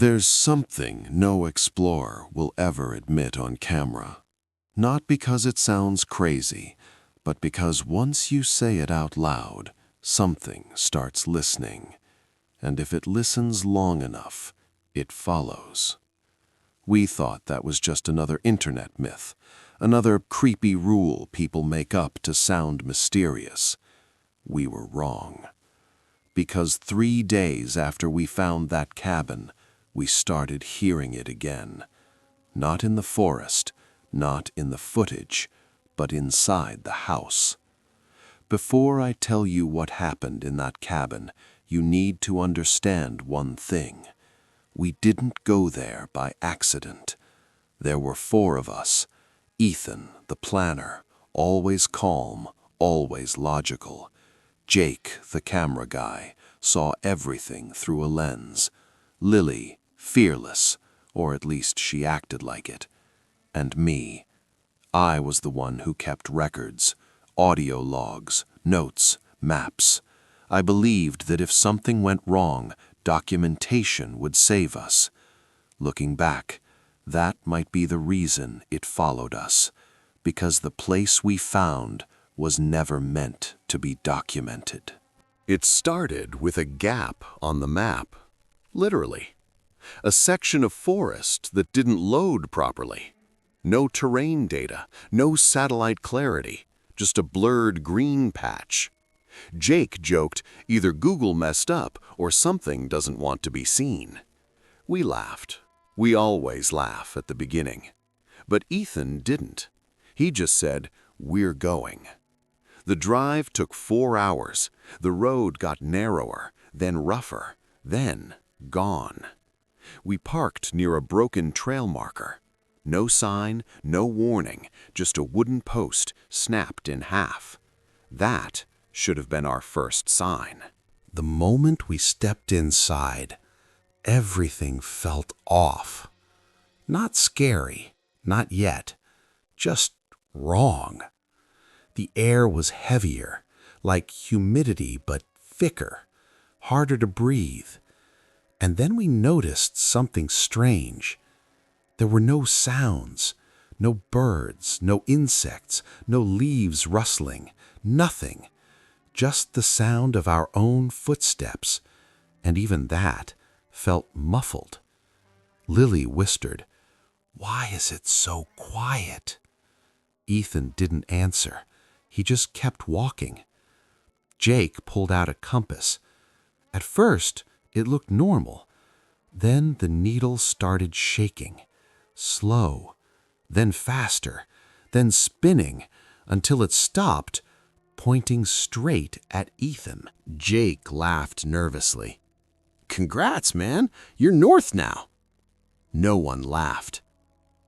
There's something no explorer will ever admit on camera. Not because it sounds crazy, but because once you say it out loud, something starts listening. And if it listens long enough, it follows. We thought that was just another internet myth, another creepy rule people make up to sound mysterious. We were wrong. Because 3 days after we found that cabin, we started hearing it again. Not in the forest, not in the footage, but inside the house. Before I tell you what happened in that cabin, you need to understand one thing. We didn't go there by accident. There were 4 of us. Ethan, the planner, always calm, always logical. Jake, the camera guy, saw everything through a lens. Lily, fearless, or at least she acted like it. And me. I was the one who kept records, audio logs, notes, maps. I believed that if something went wrong, documentation would save us. Looking back, that might be the reason it followed us, because the place we found was never meant to be documented. It started with a gap on the map, literally. A section of forest that didn't load properly. No terrain data, no satellite clarity, just a blurred green patch. Jake joked, either Google messed up or something doesn't want to be seen. We laughed. We always laugh at the beginning. But Ethan didn't. He just said, "We're going." The drive took 4 hours. The road got narrower, then rougher, then gone. We parked near a broken trail marker. No sign, no warning, just a wooden post snapped in half. That should have been our first sign. The moment we stepped inside, everything felt off. Not scary, not yet, just wrong. The air was heavier, like humidity but thicker, harder to breathe. And then we noticed something strange. There were no sounds, no birds, no insects, no leaves rustling, nothing. Just the sound of our own footsteps, and even that felt muffled. Lily whispered, "Why is it so quiet?" Ethan didn't answer. He just kept walking. Jake pulled out a compass. At first, it looked normal. Then the needle started shaking. Slow, then faster, then spinning, until it stopped, pointing straight at Ethan. Jake laughed nervously. "Congrats, man! You're north now!" No one laughed,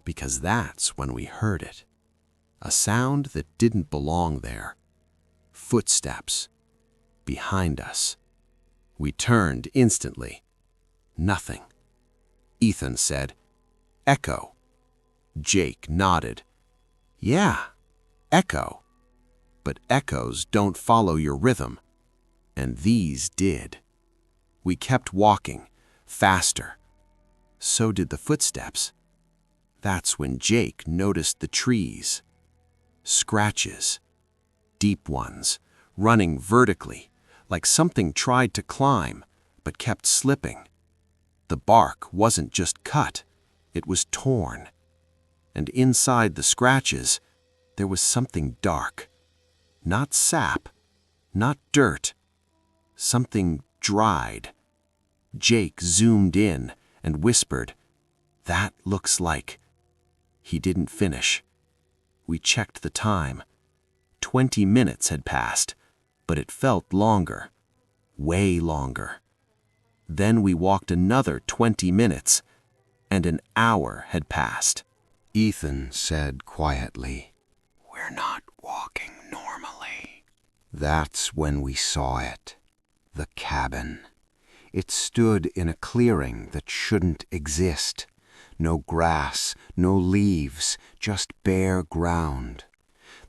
because that's when we heard it. A sound that didn't belong there. Footsteps. Behind us. We turned instantly. Nothing. Ethan said, "Echo." Jake nodded. "Yeah, echo. But echoes don't follow your rhythm." And these did. We kept walking, faster. So did the footsteps. That's when Jake noticed the trees. Scratches. Deep ones, running vertically, like something tried to climb, but kept slipping. The bark wasn't just cut, it was torn. And inside the scratches, there was something dark. Not sap, not dirt. Something dried. Jake zoomed in and whispered, "That looks like..." He didn't finish. We checked the time. 20 minutes had passed, but it felt longer. Way longer. Then we walked another 20 minutes, and an hour had passed. Ethan said quietly, "We're not walking normally." That's when we saw it. The cabin. It stood in a clearing that shouldn't exist. No grass, no leaves, just bare ground.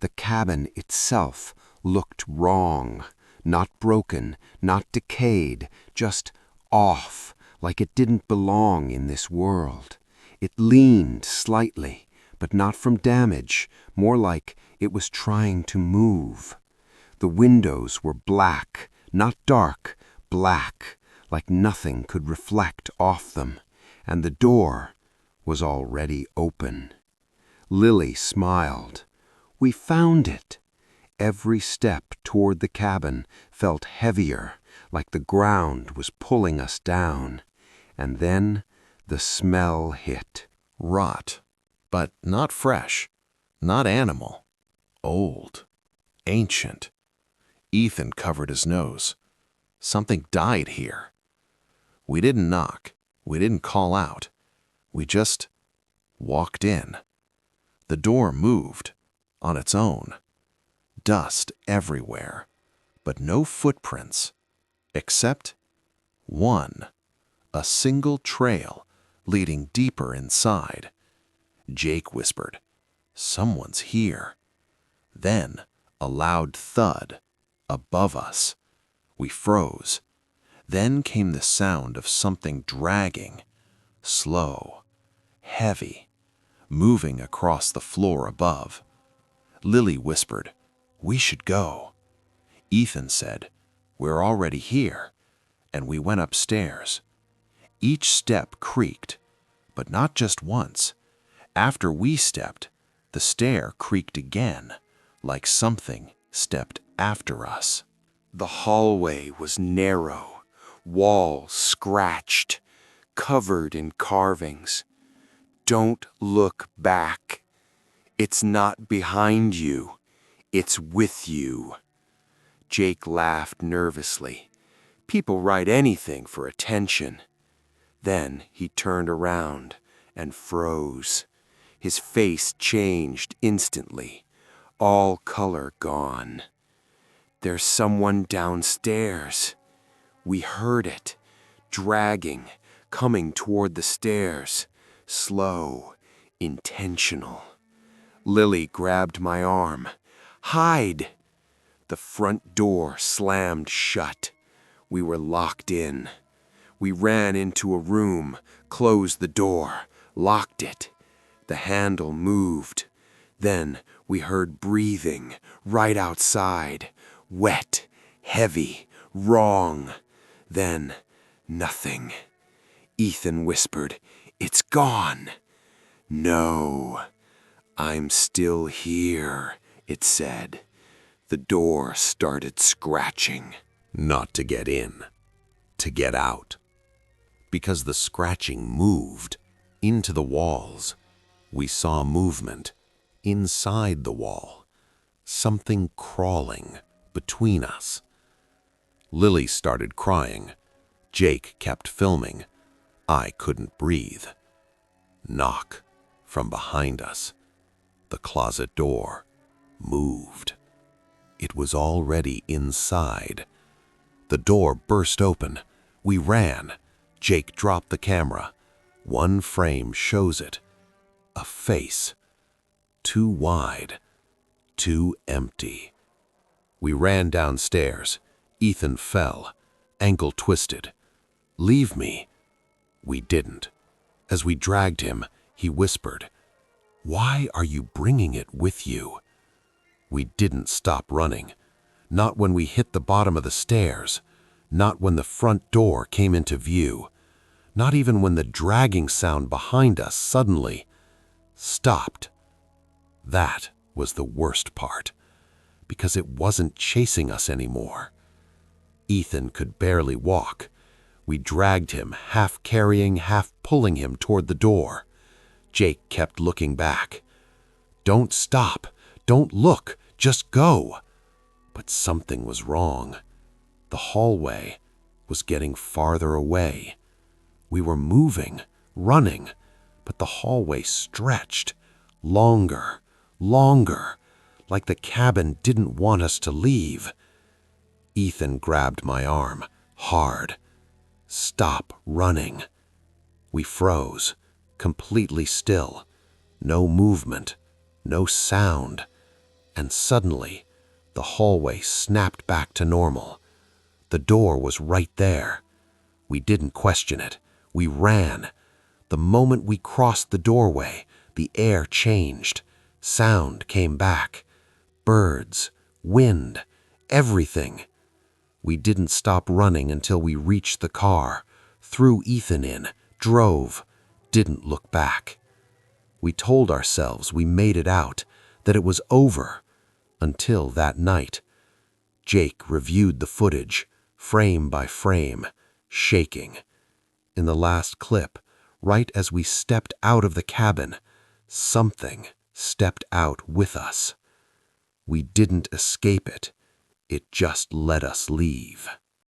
The cabin itself looked wrong, not broken, not decayed, just off, like it didn't belong in this world. It leaned slightly, but not from damage, more like it was trying to move. The windows were black, not dark, black, like nothing could reflect off them, and the door was already open. Lily smiled. We found it. Every step toward the cabin felt heavier, like the ground was pulling us down. And then the smell hit. Rot, but not fresh, not animal. Old, ancient. Ethan covered his nose. Something died here. We didn't knock. We didn't call out. We just walked in. The door moved on its own. Dust everywhere, but no footprints, except one, a single trail leading deeper inside. Jake whispered, "Someone's here." Then a loud thud above us. We froze. Then came the sound of something dragging, slow, heavy, moving across the floor above. Lily whispered, "We should go." Ethan said, "We're already here," and we went upstairs. Each step creaked, but not just once. After we stepped, the stair creaked again, like something stepped after us. The hallway was narrow, walls scratched, covered in carvings. Don't look back. It's not behind you. It's with you. Jake laughed nervously. People write anything for attention. Then he turned around and froze. His face changed instantly, all color gone. There's someone downstairs. We heard it, dragging, coming toward the stairs, slow, intentional. Lily grabbed my arm. "Hide!" The front door slammed shut. We were locked in. We ran into a room, closed the door, locked it. The handle moved. Then we heard breathing right outside, wet, heavy, wrong. Then nothing. Ethan whispered, "It's gone." "No, I'm still here," it said. The door started scratching. Not to get in, to get out. Because the scratching moved into the walls. We saw movement inside the wall, something crawling between us. Lily started crying. Jake kept filming. I couldn't breathe. Knock from behind us. The closet door moved. It was already inside. The door burst open. We ran. Jake dropped the camera. One frame shows it. A face. Too wide. Too empty. We ran downstairs. Ethan fell. Ankle twisted. "Leave me." We didn't. As we dragged him, he whispered, "Why are you bringing it with you?" We didn't stop running. Not when we hit the bottom of the stairs. Not when the front door came into view. Not even when the dragging sound behind us suddenly stopped. That was the worst part, because it wasn't chasing us anymore. Ethan could barely walk. We dragged him, half carrying, half pulling him toward the door. Jake kept looking back. "Don't stop. Don't look. Just go." But something was wrong. The hallway was getting farther away. We were moving, running, but the hallway stretched, longer, longer, like the cabin didn't want us to leave. Ethan grabbed my arm, hard. "Stop running." We froze, completely still. No movement, no sound. And suddenly, the hallway snapped back to normal. The door was right there. We didn't question it. We ran. The moment we crossed the doorway, the air changed. Sound came back. Birds, wind, everything. We didn't stop running until we reached the car, threw Ethan in, drove, didn't look back. We told ourselves we made it out, that it was over, until that night. Jake reviewed the footage, frame by frame, shaking. In the last clip, right as we stepped out of the cabin, something stepped out with us. We didn't escape it. It just let us leave.